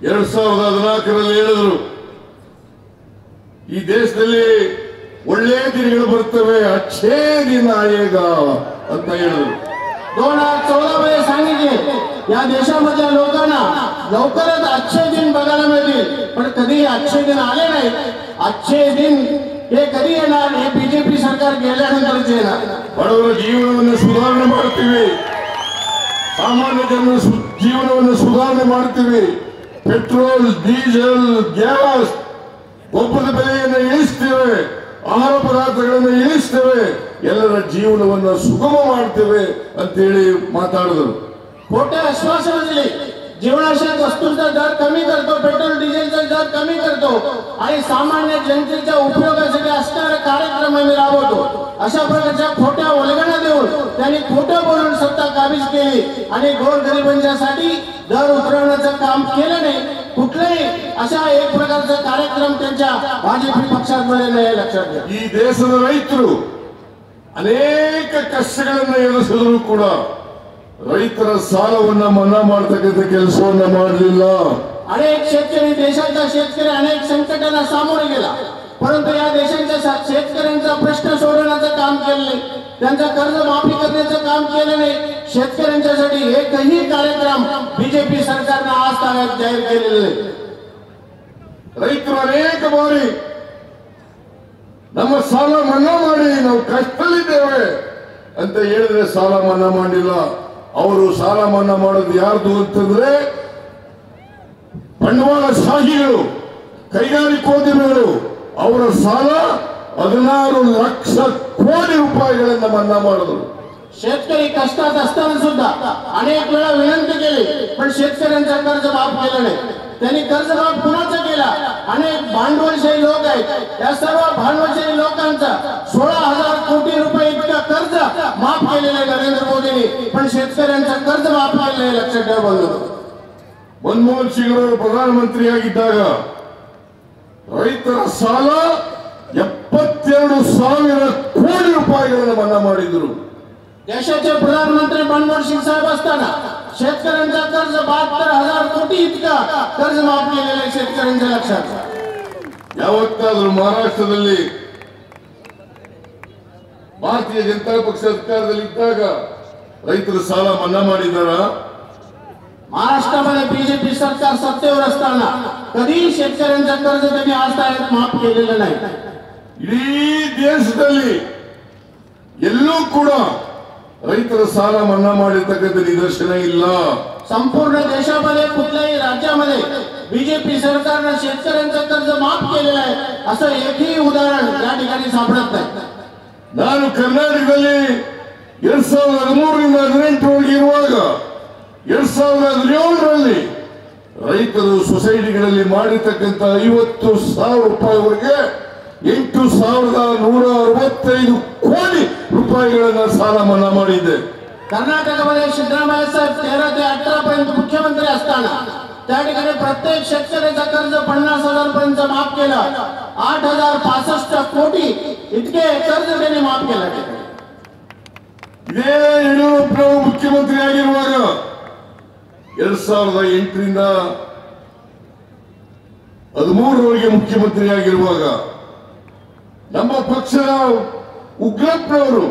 2014ರಲ್ಲಿ ಹೇಳಿದ್ರು, ಈ ದೇಶದಲ್ಲಿ ಒಳ್ಳೆ ದಿನಗಳು बರ್ತವೆ, अच्छे दिन आएगा ಅಂತ ಹೇಳಿದ್ರು. 2014 मध्ये सांगितले या देशामधल्या लोकांना लवकरच अच्छे दिन बघायला मिळतील, पण कधी अच्छे दिन आले नाही. अच्छे दिन हे कधी येणार? हे बीजेपी सरकार गेल्यानंतरच येणार. ಬಡವರ ಜೀವನವನ್ನು ಸುಧಾರಣೆ ಮಾಡ್ತೀವಿ, ಸಾಮಾನ್ಯ ಜನರ ಜೀವನವನ್ನು ಸುಧಾರಣೆ ಮಾಡ್ತೀವಿ. ಪೆಟ್ರೋಲ್, ಡೀಸೆಲ್, ಗ್ಯಾಸ್, ಗೊಬ್ಬರದ ಬೆಲೆಯನ್ನು ಇಳಿಸ್ತೇವೆ, ಆಹಾರ ಪದಾರ್ಥಗಳನ್ನು ಇಳಿಸ್ತೇವೆ, ಎಲ್ಲರ ಜೀವನವನ್ನು ಸುಗಮ ಮಾಡ್ತೇವೆ ಅಂತ ಹೇಳಿ ಮಾತಾಡಿದರು. खोटे आश्वासन दिले. जीवनावश्यक वस्तूंचा दर कमी करतो, पेट्रोल डिझेलचा दर कमी करतो आणि सामान्य जनतेच्या उपयोगासाठी असणारे कार्यक्रम आम्ही राबवतो. अशा प्रकारच्या खोट्या वल्गना देऊन त्यांनी खोटं बोलून सत्ता काबीज केली आणि गोरगरिबांच्यासाठी दर उतरवण्याचं काम केलं नाही. कुठलाही अशा एक प्रकारचा कार्यक्रम त्यांच्या भाजपा पक्षामध्ये नाही, लक्षात घ्या. ಈ ದೇಶದ ರೈತರು ಅನೇಕ ಕಷ್ಟಗಳನ್ನು ಎದುರಿಸಿದ್ರು ಕೂಡ ರೈತರ ಸಾಲವನ್ನ ಮನ್ನಾ ಮಾಡತಕ್ಕಂತ ಕೆಲಸವನ್ನ ಮಾಡಲಿಲ್ಲ. अनेक शेतकरी, देशाचा शेतकरी अनेक संकटांना सामोरे गेला, परंतु या देशाच्या शेतकऱ्यांचा प्रश्न सोडवण्याचं काम केलं नाही, त्यांचा कर्ज माफी करण्याचं काम केलं नाही. शेतकऱ्यांच्यासाठी एकही कार्यक्रम बीजेपी सरकारने आज ताब्यात जाहीर केलेले नाही. ರೈತರು ಅನೇಕ ಬಾರಿ ನಮ್ಮ ಸಾಲ ಮನ್ನಾ ಮಾಡಿ ನಾವು ಕಷ್ಟದಲ್ಲಿದ್ದೇವೆ ಅಂತ ಹೇಳಿದ್ರೆ ಸಾಲ ಮನ್ನಾ ಮಾಡಿಲ್ಲ. ಅವರು ಸಾಲ ಮನ್ನಾ ಮಾಡೋದು ಯಾರ್ದು ಅಂತಂದ್ರೆ ಬಂಡವಾಳಶಾಹಿಗಳು, ಕೈಗಾರಿಕೋದ್ಯಮಿಗಳು. ಅವರ ಸಾಲ 16 ಲಕ್ಷ ಕೋಟಿ ರೂಪಾಯಿಗಳನ್ನ ಮನ್ನಾ ಮಾಡಿದ್ರು. शेतकरी कष्टात असताना सुद्धा अनेक वेळा विनंती केली, पण शेतकऱ्यांचा कर्ज माफ केलं नाही. त्यांनी कर्ज माफ कुणाचा केला? अनेक भांडवलशाही लोक आहेत, या सर्व भांडवलशाही लोकांचा 16,000 कोटी रुपये इतका कर्ज माफ केलेलं आहे नरेंद्र मोदींनी, पण शेतकऱ्यांचं कर्ज माफ केलं नाही, लक्षात ठेवा बंधू. ಮನಮೋಹನ್ ಸಿಂಗ್ ಅವರು ಪ್ರಧಾನಮಂತ್ರಿಯಾಗಿದ್ದಾಗ ರೈತರ ಸಾಲ 72,000 ಕೋಟಿ ರೂಪಾಯಿಗಳನ್ನು ಮನ್ನಾ ಮಾಡಿದ್ರು. देशाचे प्रधानमंत्री मनमोहन सिंग साहेब असताना शेतकऱ्यांचा कर्ज 72,000 कोटी इतका कर्ज माफ केलेलं आहे शेतकऱ्यांच्या, लक्षात. ಯಾವತ್ತಾದ್ರೂ ಮಹಾರಾಷ್ಟ್ರದಲ್ಲಿ ಭಾರತೀಯ ಜನತಾ ಪಕ್ಷ ಅಧಿಕಾರದಲ್ಲಿ ಇದ್ದಾಗ ರೈತರ ಸಾಲ ಮನ್ನಾ ಮಾಡಿದಾರ? महाराष्ट्रामध्ये बीजेपी सरकार सत्तेवर असताना कधी शेतकऱ्यांचं कर्ज त्यांनी आज ताब्यात माफ केलेलं नाही. ಇಡೀ ದೇಶದಲ್ಲಿ ಎಲ್ಲೂ ಕೂಡ ರೈತರ ಸಾಲ ಮನ್ನಾ ಮಾಡಿರ್ತಕ್ಕಂಥ ನಿದರ್ಶನ ಇಲ್ಲ. संपूर्ण देशामध्ये कुठल्याही राज्यामध्ये बीजेपी सरकारने शेतकऱ्यांचं कर्ज माफ केलेलं आहे असं एकही उदाहरण या ठिकाणी सापडत नाही. ನಾನು ಕರ್ನಾಟಕದಲ್ಲಿ 2013ರಿಂದ 2018 ಇರುವಾಗ 2017ರಲ್ಲಿ ರೈತರು ಸೊಸೈಟಿಗಳಲ್ಲಿ ಮಾಡಿರ್ತಕ್ಕಂಥ 50,000 ರೂಪಾಯಿವರೆಗೆ 8,165 ಕೋಟಿ ರೂಪಾಯಿಗಳನ್ನ ಸಾಲ ಮನ್ನಾ ಮಾಡಿದೆ. कर्नाटकमध्ये सिद्धरामय्या साहेब 13 ते 18 पर्यंत मुख्यमंत्री असताना त्या ठिकाणी प्रत्येक शेतकऱ्याचं कर्ज 50,000 पर्यंत माफ केलं. 8,065 कोटी इतके कर्ज त्यांनी माफ केलं. ಇದೇ ಯಡಿಯೂರಪ್ಪನವರು ಮುಖ್ಯಮಂತ್ರಿ ಆಗಿರುವಾಗ 2008ರಿಂದ 2013ರವರೆಗೆ ಮುಖ್ಯಮಂತ್ರಿ ಆಗಿರುವಾಗ ನಮ್ಮ ಪಕ್ಷದ ಉಗ್ರಪ್ಪನವರು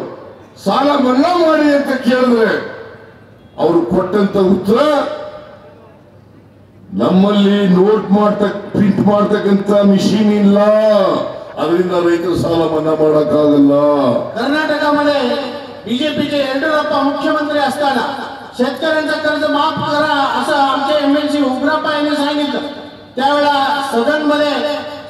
ಸಾಲ ಮನ್ನಾ ಮಾಡಿ ಅಂತ ಕೇಳಿದ್ರೆ ಅವರು ಕೊಟ್ಟಂತ ಉತ್ತರ, ನಮ್ಮಲ್ಲಿ ಪ್ರಿಂಟ್ ಮಾಡ್ತಕ್ಕಂತ ಮಿಷಿನ್ ಇಲ್ಲ, ಅದರಿಂದ ರೈತರ ಸಾಲ ಮನ್ನಾ ಮಾಡಕ್ಕಾಗಲ್ಲ. कर्नाटकामध्ये बीजेपीचे येडियुरप्पा मुख्यमंत्री असताना शेतकऱ्यांचं कर्ज माफ करा असं आमचे एमएलसी उग्रप्पा यांनी सांगितलं. त्यावेळेला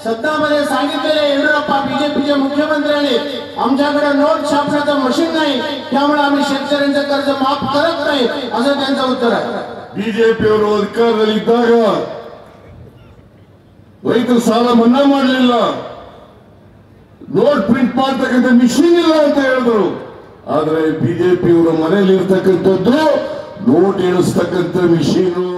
सदनामध्ये सांगितलेले येडियुरप्पा बीजेपीचे मुख्यमंत्र्यांनी आमच्याकडे नोट छापण्याचं मशीन नाही, त्यामुळे आम्ही शेतकऱ्यांचं कर्ज माफ करत नाही असं त्यांचं उत्तर आहे. ಬಿಜೆಪಿಯವರು ಅಧಿಕಾರದಲ್ಲಿದ್ದಾಗ ರೈತರ ಸಾಲ ಮನ್ನಾ ಮಾಡಲಿಲ್ಲ, ನೋಟ್ ಪ್ರಿಂಟ್ ಮಾಡ್ತಕ್ಕಂಥ ಮಿಷಿನ್ ಇಲ್ಲ ಅಂತ ಹೇಳಿದ್ರು. ಆದ್ರೆ ಬಿಜೆಪಿಯವರ ಮನೆಯಲ್ಲಿ ಇರ್ತಕ್ಕಂಥದ್ದು ನೋಟ್ ಎಣಿಸ್ತಕ್ಕಂಥ ಮಿಷಿನು.